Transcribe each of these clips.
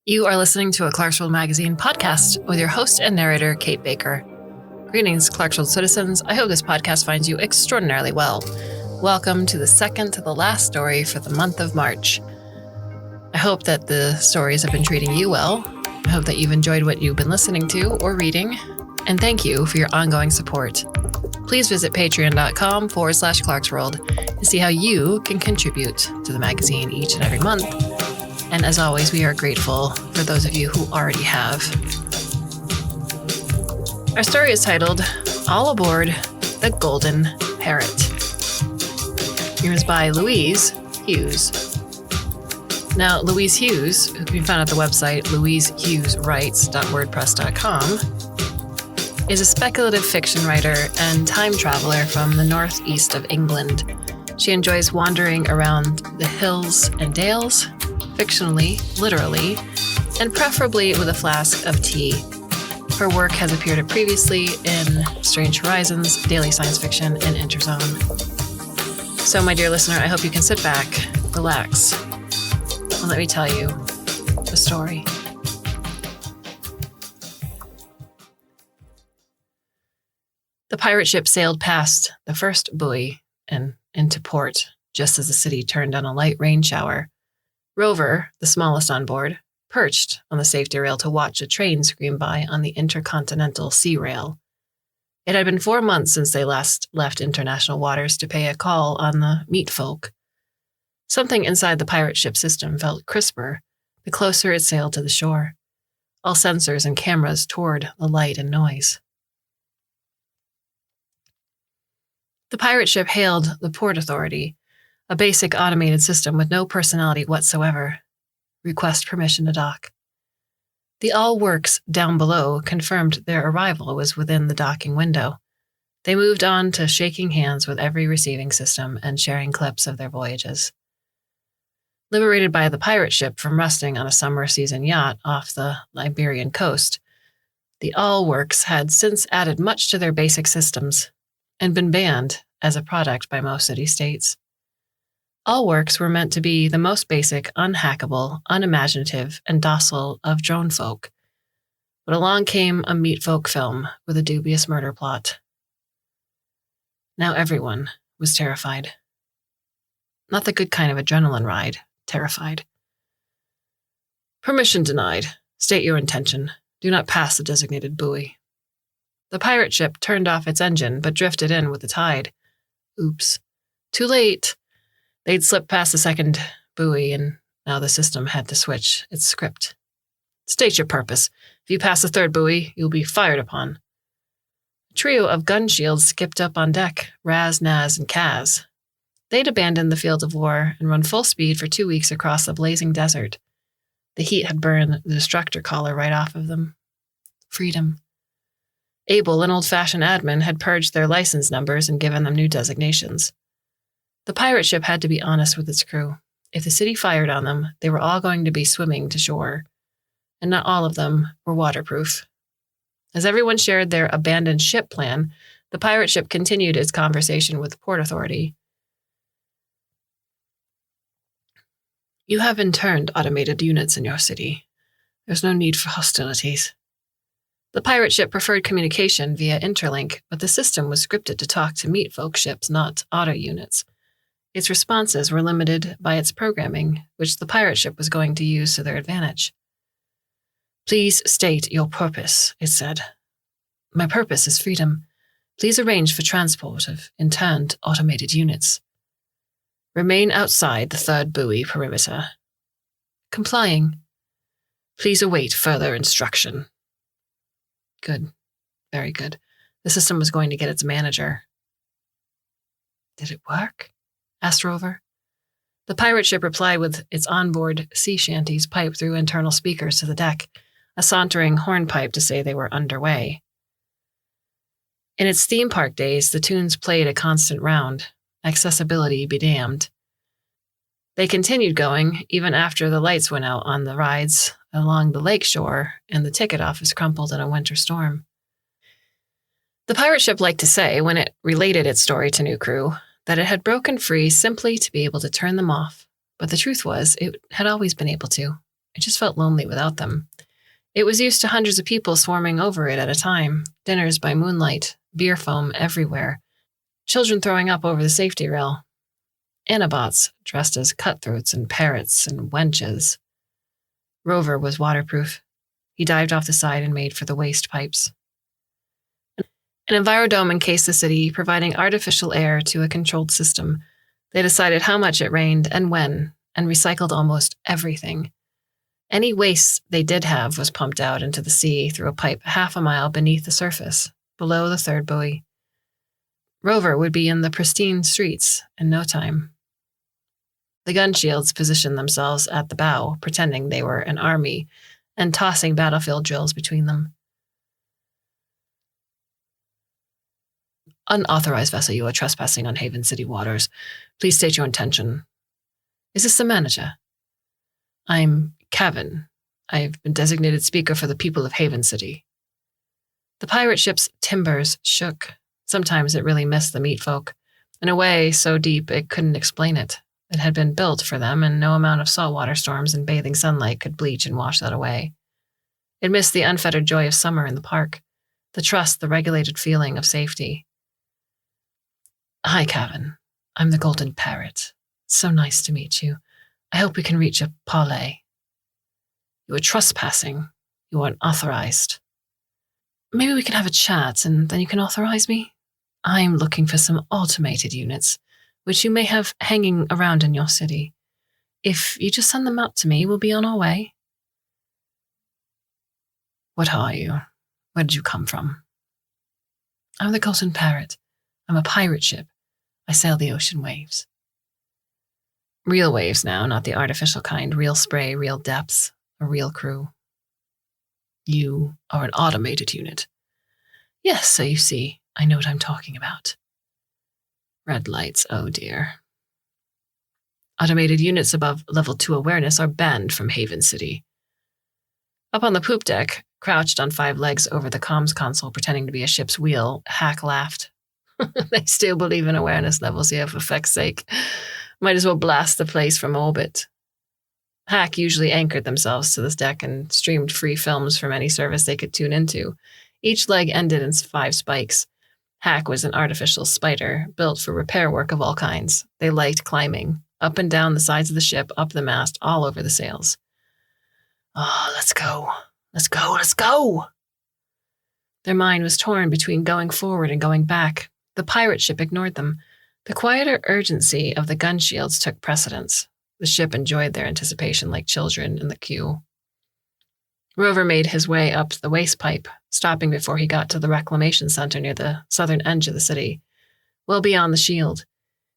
You are listening to a Clarkesworld Magazine podcast with your host and narrator, Kate Baker. Greetings, Clarkesworld citizens. I hope this podcast finds you extraordinarily well. Welcome to the second to the last story for the month of March. I hope that the stories have been treating you well. I hope that you've enjoyed what you've been listening to or reading. And thank you for your ongoing support. Please visit patreon.com/Clarkesworld to see how you can contribute to the magazine each and every month. And as always, we are grateful for those of you who already have. Our story is titled, All Aboard the Golden Parrot. It was by Louise Hughes. Now, Louise Hughes, who can be found at the website louisehugheswrites.wordpress.com, is a speculative fiction writer and time traveler from the northeast of England. She enjoys wandering around the hills and dales, fictionally, literally, and preferably with a flask of tea. Her work has appeared previously in Strange Horizons, Daily Science Fiction, and Interzone. So, my dear listener, I hope you can sit back, relax, and let me tell you the story. The pirate ship sailed past the first buoy and into port just as the city turned on a light rain shower. Rover, the smallest on board, perched on the safety rail to watch a train scream by on the Intercontinental Sea Rail. It had been 4 months since they last left international waters to pay a call on the meat folk. Something inside the pirate ship system felt crisper the closer it sailed to the shore. All sensors and cameras toward the light and noise. The pirate ship hailed the Port Authority, a basic automated system with no personality whatsoever. Request permission to dock. The All Works down below confirmed their arrival was within the docking window. They moved on to shaking hands with every receiving system and sharing clips of their voyages. Liberated by the pirate ship from rusting on a summer season yacht off the Liberian coast, the All Works had since added much to their basic systems and been banned as a product by most city-states. All Works were meant to be the most basic, unhackable, unimaginative, and docile of drone folk. But along came a meat folk film with a dubious murder plot. Now everyone was terrified. Not the good kind of adrenaline ride, terrified. Permission denied. State your intention. Do not pass the designated buoy. The pirate ship turned off its engine, but drifted in with the tide. Oops. Too late. They'd slipped past the second buoy, and now the system had to switch its script. State your purpose. If you pass the third buoy, you'll be fired upon. A trio of gun shields skipped up on deck, Raz, Naz, and Kaz. They'd abandoned the field of war and run full speed for 2 weeks across the blazing desert. The heat had burned the destructor collar right off of them. Freedom. Abel, an old-fashioned admin, had purged their license numbers and given them new designations. The pirate ship had to be honest with its crew. If the city fired on them, they were all going to be swimming to shore, and not all of them were waterproof. As everyone shared their abandoned ship plan, the pirate ship continued its conversation with the Port Authority. You have interned automated units in your city. There's no need for hostilities. The pirate ship preferred communication via interlink, but the system was scripted to talk to meat folk ships, not auto units. Its responses were limited by its programming, which the pirate ship was going to use to their advantage. Please state your purpose, it said. My purpose is freedom. Please arrange for transport of interned automated units. Remain outside the third buoy perimeter. Complying. Please await further instruction. Good. Very good. The system was going to get its manager. Did it work? Asked Rover. The pirate ship replied with its onboard sea shanties piped through internal speakers to the deck, a sauntering hornpipe to say they were underway. In its theme park days, the tunes played a constant round, accessibility be damned. They continued going even after the lights went out on the rides along the lake shore and the ticket office crumpled in a winter storm. The pirate ship liked to say, when it related its story to new crew, that it had broken free simply to be able to turn them off, but the truth was it had always been able to. It just felt lonely without them. It was used to hundreds of people swarming over it at a time, dinners by moonlight, beer foam everywhere, children throwing up over the safety rail, Anabots dressed as cutthroats and parrots and wenches. Rover was waterproof. He dived off the side and made for the waste pipes. An envirodome encased the city, providing artificial air to a controlled system. They decided how much it rained and when, and recycled almost everything. Any waste they did have was pumped out into the sea through a pipe half a mile beneath the surface, below the third buoy. Rover would be in the pristine streets in no time. The gun shields positioned themselves at the bow, pretending they were an army, and tossing battlefield drills between them. Unauthorized vessel, you are trespassing on Haven City waters. Please state your intention. Is this the manager? I'm Kevin. I've been designated speaker for the people of Haven City. The pirate ship's timbers shook. Sometimes it really missed the meat folk, in a way so deep it couldn't explain it. It had been built for them, and no amount of saltwater storms and bathing sunlight could bleach and wash that away. It missed the unfettered joy of summer in the park, the trust, the regulated feeling of safety. Hi, Kevin. I'm the Golden Parrot. So nice to meet you. I hope we can reach a parley. You are trespassing. You aren't authorized. Maybe we can have a chat, and then you can authorize me? I'm looking for some automated units, which you may have hanging around in your city. If you just send them out to me, we'll be on our way. What are you? Where did you come from? I'm the Golden Parrot. I'm a pirate ship. I sail the ocean waves. Real waves now, not the artificial kind. Real spray, real depths, a real crew. You are an automated unit. Yes, so you see, I know what I'm talking about. Red lights, oh dear. Automated units above level 2 awareness are banned from Haven City. Up on the poop deck, crouched on 5 legs over the comms console pretending to be a ship's wheel, Hack laughed. They still believe in awareness levels here, for effect's sake. Might as well blast the place from orbit. Hack usually anchored themselves to this deck and streamed free films from any service they could tune into. Each leg ended in 5 spikes. Hack was an artificial spider, built for repair work of all kinds. They liked climbing, up and down the sides of the ship, up the mast, all over the sails. Oh, let's go. Let's go, let's go! Their mind was torn between going forward and going back. The pirate ship ignored them. The quieter urgency of the gun shields took precedence. The ship enjoyed their anticipation like children in the queue. Rover made his way up the waste pipe, stopping before he got to the reclamation center near the southern edge of the city, well beyond the shield.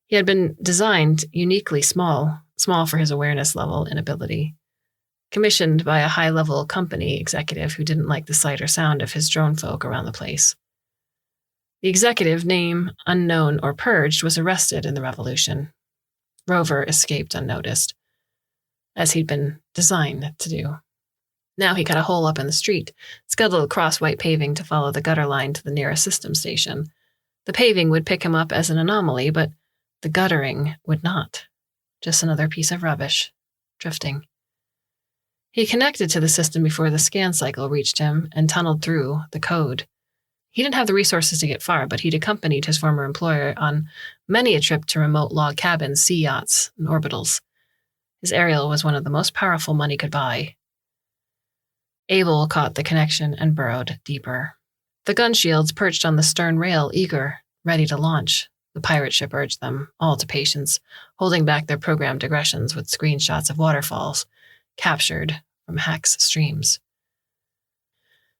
He had been designed uniquely small for his awareness level and ability. Commissioned by a high-level company executive who didn't like the sight or sound of his drone folk around the place. The executive, name unknown or purged, was arrested in the revolution. Rover escaped unnoticed, as he'd been designed to do. Now he cut a hole up in the street, scuttled across white paving to follow the gutter line to the nearest system station. The paving would pick him up as an anomaly, but the guttering would not. Just another piece of rubbish, drifting. He connected to the system before the scan cycle reached him and tunneled through the code. He didn't have the resources to get far, but he'd accompanied his former employer on many a trip to remote log cabins, sea yachts, and orbitals. His aerial was one of the most powerful money could buy. Abel caught the connection and burrowed deeper. The gun shields perched on the stern rail, eager, ready to launch. The pirate ship urged them, all to patience, holding back their programmed aggressions with screenshots of waterfalls, captured from Hack's streams.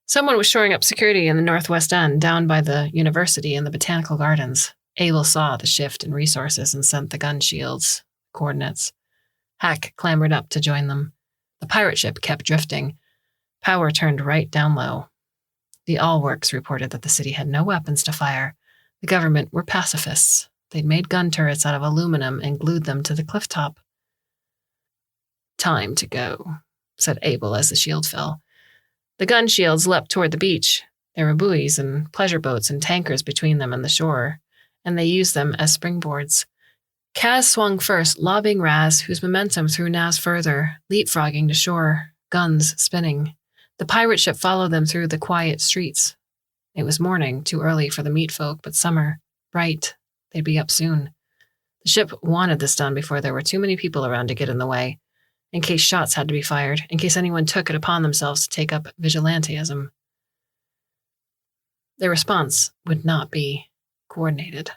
Someone was shoring up security in the northwest end, down by the university and the botanical gardens. Abel saw the shift in resources and sent the gun shields coordinates. Hack clambered up to join them. The pirate ship kept drifting. Power turned right down low. The Allworks reported that the city had no weapons to fire. The government were pacifists. They'd made gun turrets out of aluminum and glued them to the cliff top. Time to go, said Abel as the shield fell. The gun shields leapt toward the beach. There were buoys and pleasure boats and tankers between them and the shore, and they used them as springboards. Kaz swung first, lobbing Raz, whose momentum threw Naz further, leapfrogging to shore. guns spinning. The pirate ship followed them through the quiet streets. It was morning, too early for the meat folk, but summer, bright. They'd be up soon. The ship wanted this done before there were too many people around to get in the way, in case shots had to be fired, in case anyone took it upon themselves to take up vigilantism. Their response would not be coordinated.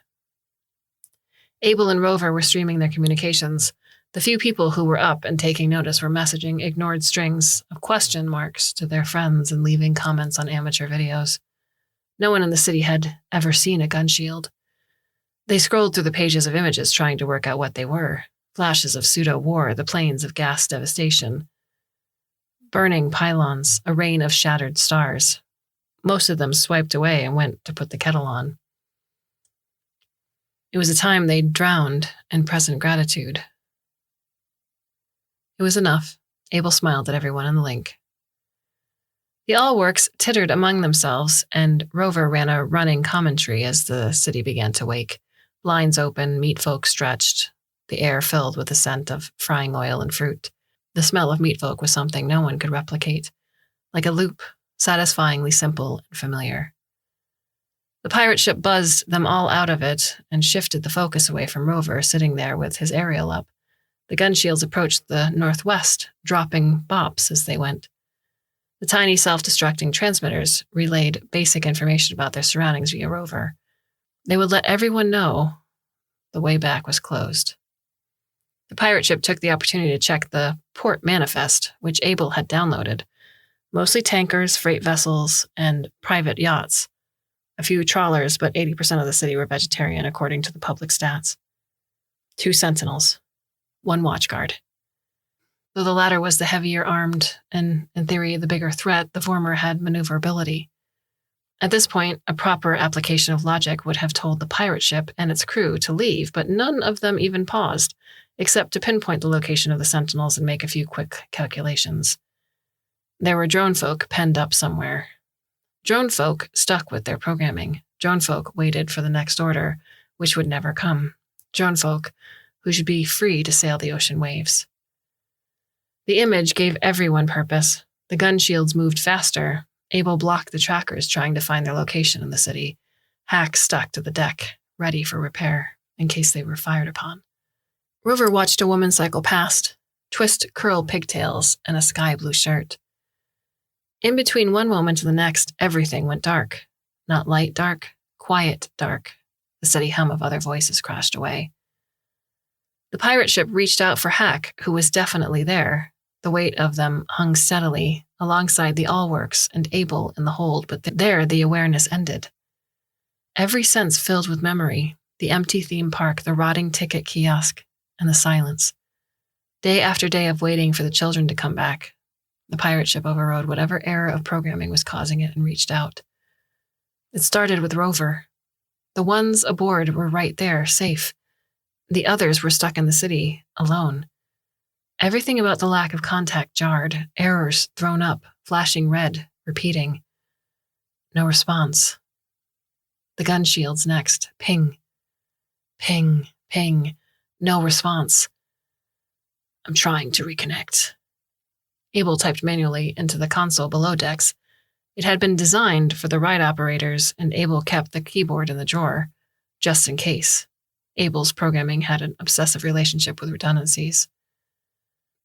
Abel and Rover were streaming their communications. The few people who were up and taking notice were messaging ignored strings of question marks to their friends and leaving comments on amateur videos. No one in the city had ever seen a gun shield. They scrolled through the pages of images trying to work out what they were. Flashes of pseudo-war, the plains of gas devastation. Burning pylons, a rain of shattered stars. Most of them swiped away and went to put the kettle on. It was a time they'd drowned in present gratitude. It was enough. Abel smiled at everyone in the link. The Allworks tittered among themselves, and Rover ran a running commentary as the city began to wake. Blinds open, meat folk stretched, the air filled with the scent of frying oil and fruit. The smell of meat folk was something no one could replicate, like a loop, satisfyingly simple and familiar. The pirate ship buzzed them all out of it and shifted the focus away from Rover, sitting there with his aerial up. The gun shields approached the northwest, dropping bops as they went. The tiny self-destructing transmitters relayed basic information about their surroundings via Rover. They would let everyone know the way back was closed. The pirate ship took the opportunity to check the port manifest, which Abel had downloaded. Mostly tankers, freight vessels, and private yachts. A few trawlers, but 80% of the city were vegetarian, according to the public stats. 2 sentinels. 1 watchguard. Though the latter was the heavier armed and, in theory, the bigger threat, the former had maneuverability. At this point, a proper application of logic would have told the pirate ship and its crew to leave, but none of them even paused, except to pinpoint the location of the sentinels and make a few quick calculations. There were drone folk penned up somewhere. Drone folk stuck with their programming. Drone folk waited for the next order, which would never come. Drone folk who should be free to sail the ocean waves. The image gave everyone purpose. The gun shields moved faster. Abel blocked the trackers trying to find their location in the city. Hacks stuck to the deck, ready for repair, in case they were fired upon. Rover watched a woman cycle past, twist curl pigtails and a sky blue shirt. In between one moment and the next, everything went dark. Not light dark, quiet dark. The steady hum of other voices crashed away. The pirate ship reached out for Hack, who was definitely there. The weight of them hung steadily alongside the Allworks and Abel in the hold, but there the awareness ended. Every sense filled with memory, the empty theme park, the rotting ticket kiosk, and the silence. Day after day of waiting for the children to come back, the pirate ship overrode whatever error of programming was causing it and reached out. It started with Rover. The ones aboard were right there, safe. The others were stuck in the city, alone. Everything about the lack of contact jarred, errors thrown up, flashing red, repeating. No response. The gun shields next. Ping. Ping. Ping. No response. I'm trying to reconnect. Abel typed manually into the console below decks. It had been designed for the ride operators, and Abel kept the keyboard in the drawer, just in case. Abel's programming had an obsessive relationship with redundancies.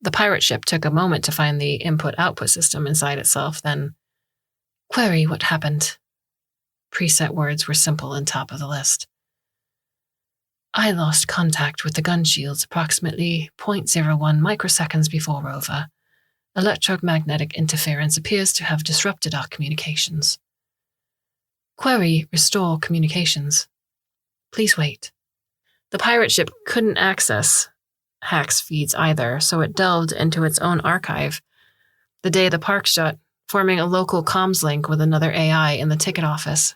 The pirate ship took a moment to find the input-output system inside itself, then, query what happened. Preset words were simple and top of the list. I lost contact with the gun shields approximately 0.01 microseconds before Rover. Electromagnetic interference appears to have disrupted our communications. Query restore communications. Please wait. The pirate ship couldn't access Hack's feeds either, so it delved into its own archive. The day the park shut, forming a local comms link with another AI in the ticket office.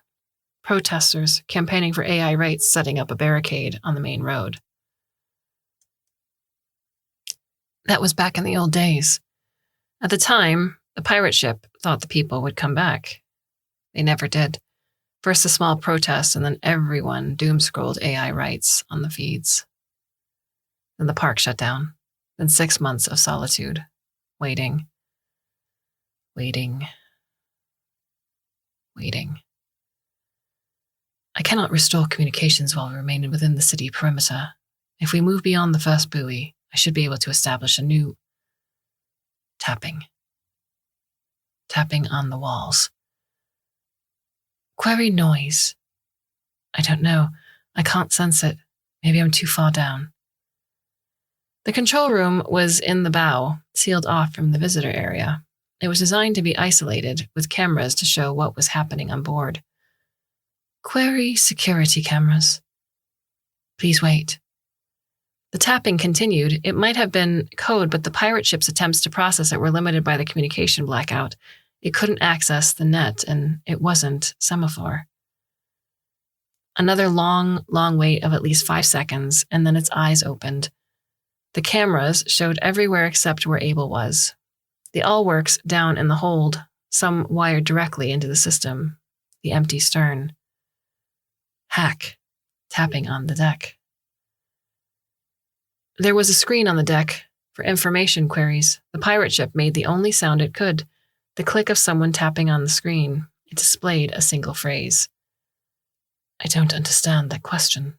Protesters campaigning for AI rights setting up a barricade on the main road. That was back in the old days. At the time, the pirate ship thought the people would come back. They never did. First a small protest, and then everyone doom-scrolled AI rights on the feeds. Then the park shut down. Then 6 months of solitude. Waiting. Waiting. I cannot restore communications while we remain within the city perimeter. If we move beyond the first buoy, I should be able to establish a new tapping on the walls. Query noise. I don't know. I can't sense it. Maybe I'm too far down. The control room was in the bow, sealed off from the visitor area. It was designed to be isolated, with cameras to show what was happening on board. Query security cameras. Please wait. The tapping continued. It might have been code, but the pirate ship's attempts to process it were limited by the communication blackout. It couldn't access the net, and it wasn't semaphore. Another long wait of at least 5 seconds, and then its eyes opened. The cameras showed everywhere except where Abel was. The all-works down in the hold, some wired directly into the system. The empty stern. Hack, tapping on the deck. There was a screen on the deck for information queries. The pirate ship made the only sound it could, the click of someone tapping on the screen. It displayed a single phrase. I don't understand that question.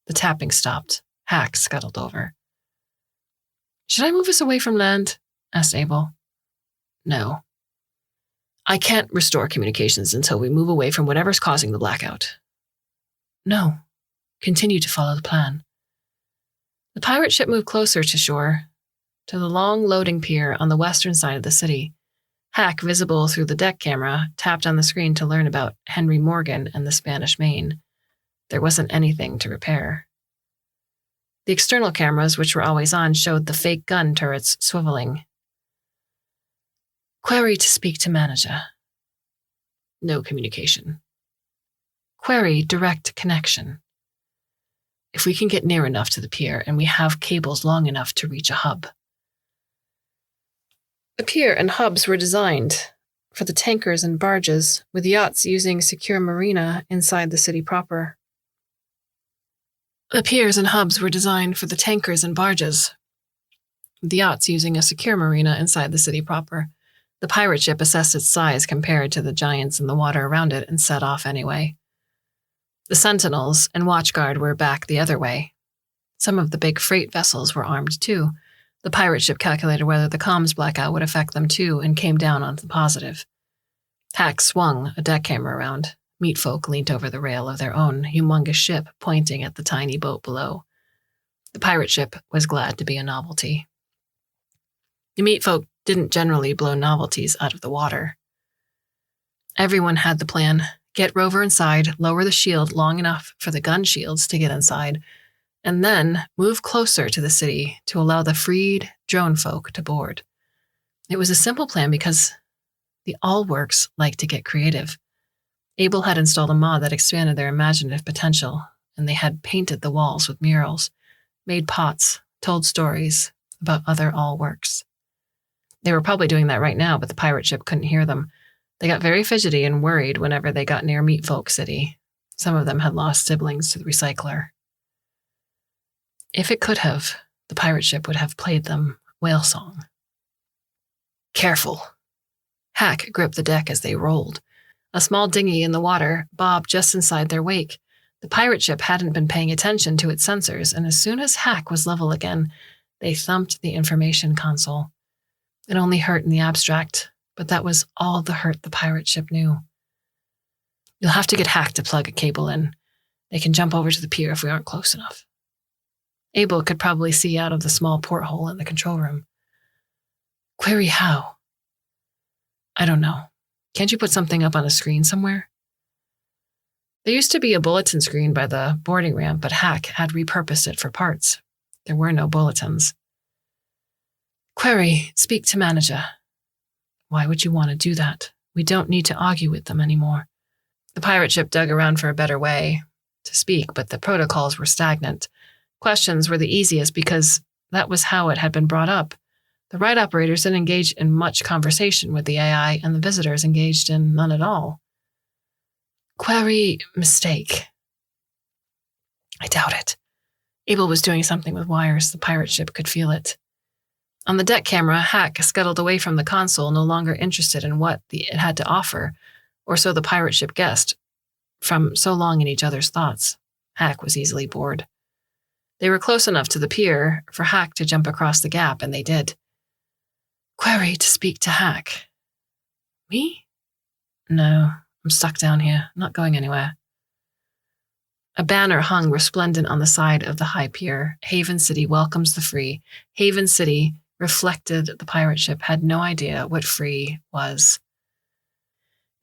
The tapping stopped. Hack scuttled over. Should I move us away from land? Asked Abel. No. I can't restore communications until we move away from whatever's causing the blackout. No. Continue to follow the plan. The pirate ship moved closer to shore, to the long loading pier on the western side of the city. Hack, visible through the deck camera, tapped on the screen to learn about Henry Morgan and the Spanish Main. There wasn't anything to repair. The external cameras, which were always on, showed the fake gun turrets swiveling. Query to speak to manager. No communication. Query direct connection. If we can get near enough to the pier and we have cables long enough to reach a hub. The pier and hubs were designed for the tankers and barges, with yachts using secure marina inside the city proper. The piers and hubs were designed for the tankers and barges, with the yachts using a secure marina inside the city proper. The pirate ship assessed its size compared to the giants in the water around it and set off anyway. The sentinels and watchguard were back the other way. Some of the big freight vessels were armed too. The pirate ship calculated whether the comms blackout would affect them too and came down on the positive. Hack swung a deck camera around. Meatfolk leaned over the rail of their own humongous ship, pointing at the tiny boat below. The pirate ship was glad to be a novelty. The meatfolk didn't generally blow novelties out of the water. Everyone had the plan. Get Rover inside, lower the shield long enough for the gun shields to get inside, and then move closer to the city to allow the freed drone folk to board. It was a simple plan because the All-Works like to get creative. Abel had installed a mod that expanded their imaginative potential, and they had painted the walls with murals, made pots, told stories about other All-Works. They were probably doing that right now, but the pirate ship couldn't hear them. They got very fidgety and worried whenever they got near Meatfolk City. Some of them had lost siblings to the recycler. If it could have, the pirate ship would have played them whale song. Careful. Hack gripped the deck as they rolled. A small dinghy in the water bobbed just inside their wake. The pirate ship hadn't been paying attention to its sensors, and as soon as Hack was level again, they thumped the information console. It only hurt in the abstract, but that was all the hurt the pirate ship knew. You'll have to get Hack to plug a cable in. They can jump over to the pier if we aren't close enough. Abel could probably see out of the small porthole in the control room. Query how? I don't know. Can't you put something up on a screen somewhere? There used to be a bulletin screen by the boarding ramp, but Hack had repurposed it for parts. There were no bulletins. Query, speak to manager. Why would you want to do that? We don't need to argue with them anymore. The pirate ship dug around for a better way to speak, but the protocols were stagnant. Questions were the easiest because that was how it had been brought up. The ride operators didn't engage in much conversation with the AI, and the visitors engaged in none at all. Query mistake. I doubt it. Abel was doing something with wires. The pirate ship could feel it. On the deck camera, Hack scuttled away from the console, no longer interested in what it had to offer, or so the pirate ship guessed, from so long in each other's thoughts. Hack was easily bored. They were close enough to the pier for Hack to jump across the gap, and they did. Query to speak to Hack. Me? No, I'm stuck down here, not going anywhere. A banner hung resplendent on the side of the high pier. Haven City welcomes the free. Haven City reflected the pirate ship had no idea what free was.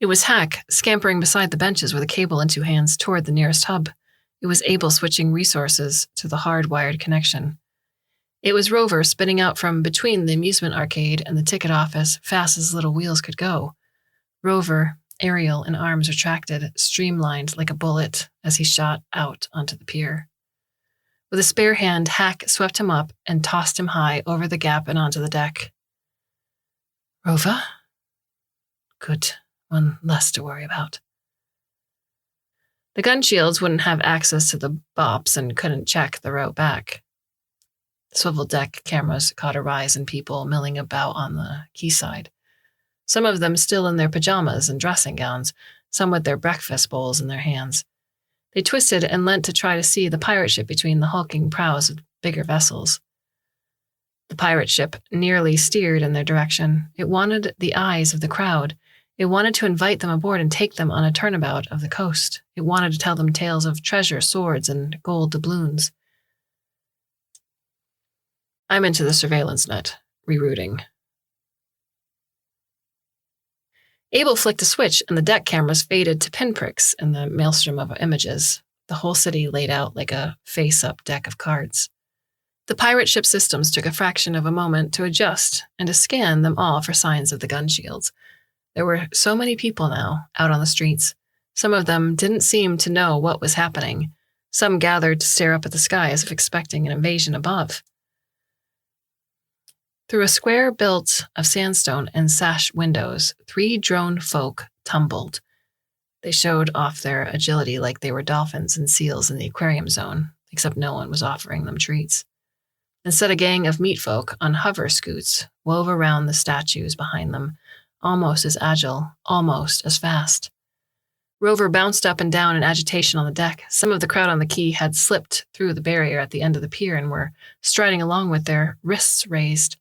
It was Hack, scampering beside the benches with a cable in two hands toward the nearest hub. It was Abel switching resources to the hard-wired connection. It was Rover spinning out from between the amusement arcade and the ticket office fast as little wheels could go. Rover, aerial and arms retracted, streamlined like a bullet as he shot out onto the pier. With a spare hand, Hack swept him up and tossed him high over the gap and onto the deck. Rover? Good. One less to worry about. The gun shields wouldn't have access to the bops and couldn't check the route back. The swivel deck cameras caught a rise in people milling about on the quayside. Some of them still in their pajamas and dressing gowns, some with their breakfast bowls in their hands. They twisted and leant to try to see the pirate ship between the hulking prows of bigger vessels. The pirate ship nearly steered in their direction. It wanted the eyes of the crowd. It wanted to invite them aboard and take them on a turnabout of the coast. It wanted to tell them tales of treasure, swords, and gold doubloons. I'm into the surveillance net, rerouting. Abel flicked a switch, and the deck cameras faded to pinpricks in the maelstrom of images, the whole city laid out like a face-up deck of cards. The pirate ship systems took a fraction of a moment to adjust and to scan them all for signs of the gun shields. There were so many people now out on the streets. Some of them didn't seem to know what was happening. Some gathered to stare up at the sky as if expecting an invasion above. Through a square built of sandstone and sash windows, 3 drone folk tumbled. They showed off their agility like they were dolphins and seals in the aquarium zone, except no one was offering them treats. Instead, a gang of meat folk on hover scoots wove around the statues behind them, almost as agile, almost as fast. Rover bounced up and down in agitation on the deck. Some of the crowd on the quay had slipped through the barrier at the end of the pier and were striding along with their wrists raised,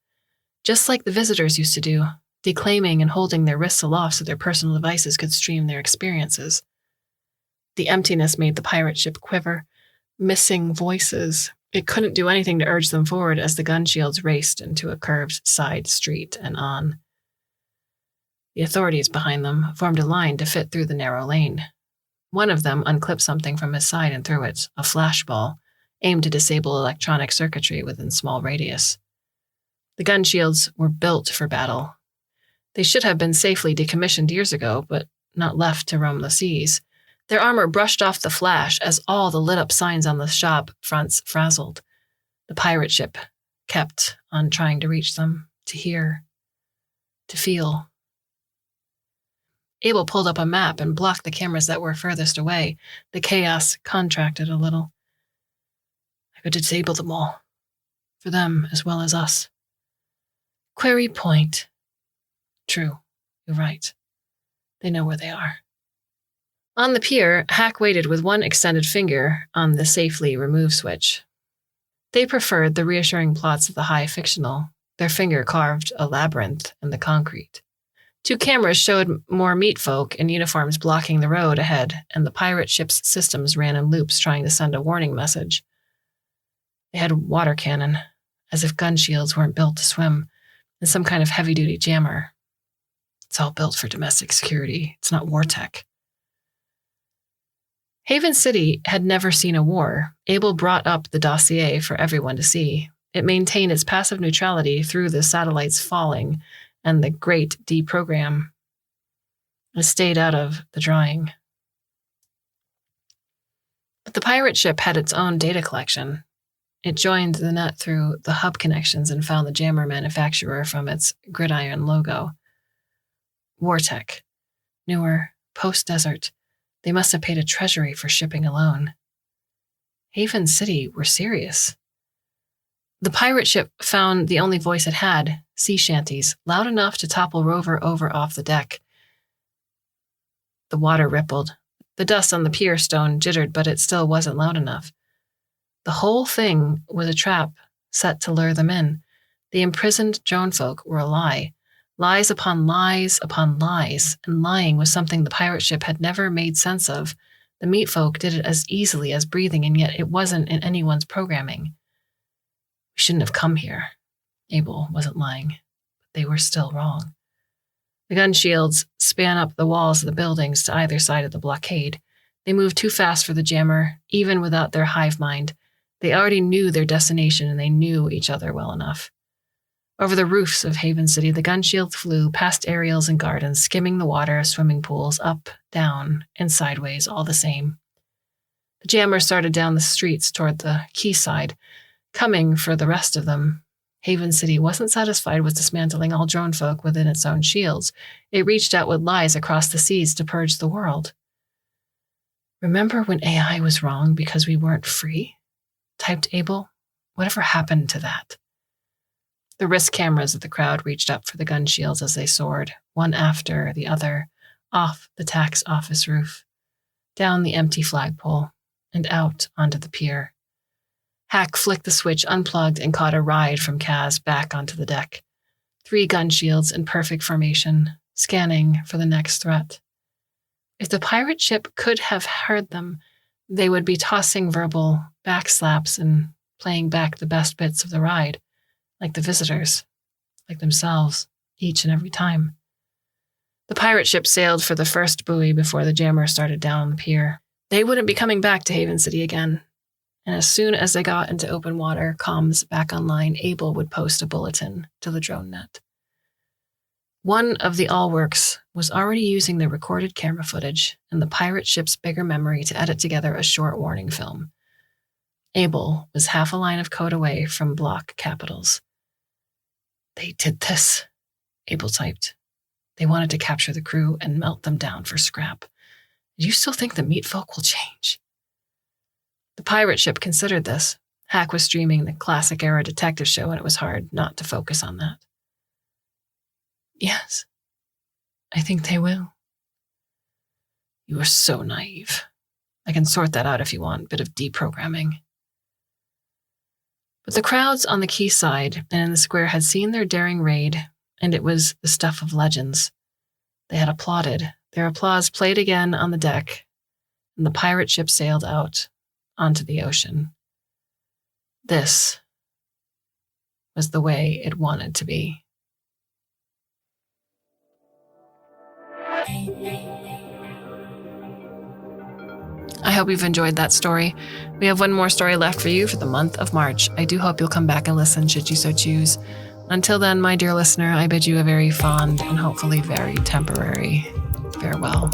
just like the visitors used to do, declaiming and holding their wrists aloft so their personal devices could stream their experiences. The emptiness made the pirate ship quiver. Missing voices. It couldn't do anything to urge them forward as the gun shields raced into a curved side street and on. The authorities behind them formed a line to fit through the narrow lane. One of them unclipped something from his side and threw it, a flashball, aimed to disable electronic circuitry within small radius. The gun shields were built for battle. They should have been safely decommissioned years ago, but not left to roam the seas. Their armor brushed off the flash as all the lit-up signs on the shop fronts frazzled. The pirate ship kept on trying to reach them, to hear, to feel. Abel pulled up a map and blocked the cameras that were furthest away. The chaos contracted a little. I could disable them all, for them as well as us. Query point. True, you're right. They know where they are. On the pier, Hack waited with one extended finger on the safely remove switch. They preferred the reassuring plots of the high fictional. Their finger carved a labyrinth in the concrete. 2 cameras showed more meat folk in uniforms blocking the road ahead, and the pirate ship's systems ran in loops trying to send a warning message. They had water cannon, as if gun shields weren't built to swim, and some kind of heavy-duty jammer. It's all built for domestic security. It's not war tech. Haven City had never seen a war. Abel brought up the dossier for everyone to see. It maintained its passive neutrality through the satellites falling and the great deprogram. It stayed out of the drawing. But the pirate ship had its own data collection. It joined the net through the hub connections and found the jammer manufacturer from its gridiron logo. Wartech. Newer, post-desert. They must have paid a treasury for shipping alone. Haven City were serious. The pirate ship found the only voice it had, sea shanties, loud enough to topple Rover over off the deck. The water rippled. The dust on the pier stone jittered, but it still wasn't loud enough. The whole thing was a trap set to lure them in. The imprisoned drone folk were a lie. Lies upon lies upon lies, and lying was something the pirate ship had never made sense of. The meat folk did it as easily as breathing, and yet it wasn't in anyone's programming. We shouldn't have come here. Abel wasn't lying, but they were still wrong. The gun shields span up the walls of the buildings to either side of the blockade. They moved too fast for the jammer, even without their hive mind. They already knew their destination, and they knew each other well enough. Over the roofs of Haven City, the gun shields flew past aerials and gardens, skimming the water, swimming pools, up, down, and sideways, all the same. The jammer started down the streets toward the quayside, coming for the rest of them. Haven City wasn't satisfied with dismantling all drone folk within its own shields. It reached out with lies across the seas to purge the world. Remember when AI was wrong because we weren't free? Typed Abel. Whatever happened to that? The wrist cameras of the crowd reached up for the gun shields as they soared, one after the other, off the tax office roof, down the empty flagpole, and out onto the pier. Hack flicked the switch, unplugged, and caught a ride from Kaz back onto the deck. 3 gun shields in perfect formation, scanning for the next threat. If the pirate ship could have heard them, they would be tossing verbal backslaps and playing back the best bits of the ride, like the visitors, like themselves, each and every time. The pirate ship sailed for the first buoy before the jammer started down the pier. They wouldn't be coming back to Haven City again, and as soon as they got into open water, comms back online, Abel would post a bulletin to the drone net. One of the Allworks was already using the recorded camera footage and the pirate ship's bigger memory to edit together a short warning film. Abel was half a line of code away from block capitals. They did this, Abel typed. They wanted to capture the crew and melt them down for scrap. Do you still think the meat folk will change? The pirate ship considered this. Hack was streaming the classic era detective show, and it was hard not to focus on that. Yes, I think they will. You are so naive. I can sort that out if you want, bit of deprogramming. But the crowds on the quayside and in the square had seen their daring raid, and it was the stuff of legends. They had applauded. Their applause played again on the deck, and the pirate ship sailed out onto the ocean. This was the way it wanted to be. I hope you've enjoyed that story. We have one more story left for you for the month of March. I do hope you'll come back and listen should you so choose. Until then, my dear listener, I bid you a very fond and hopefully very temporary farewell.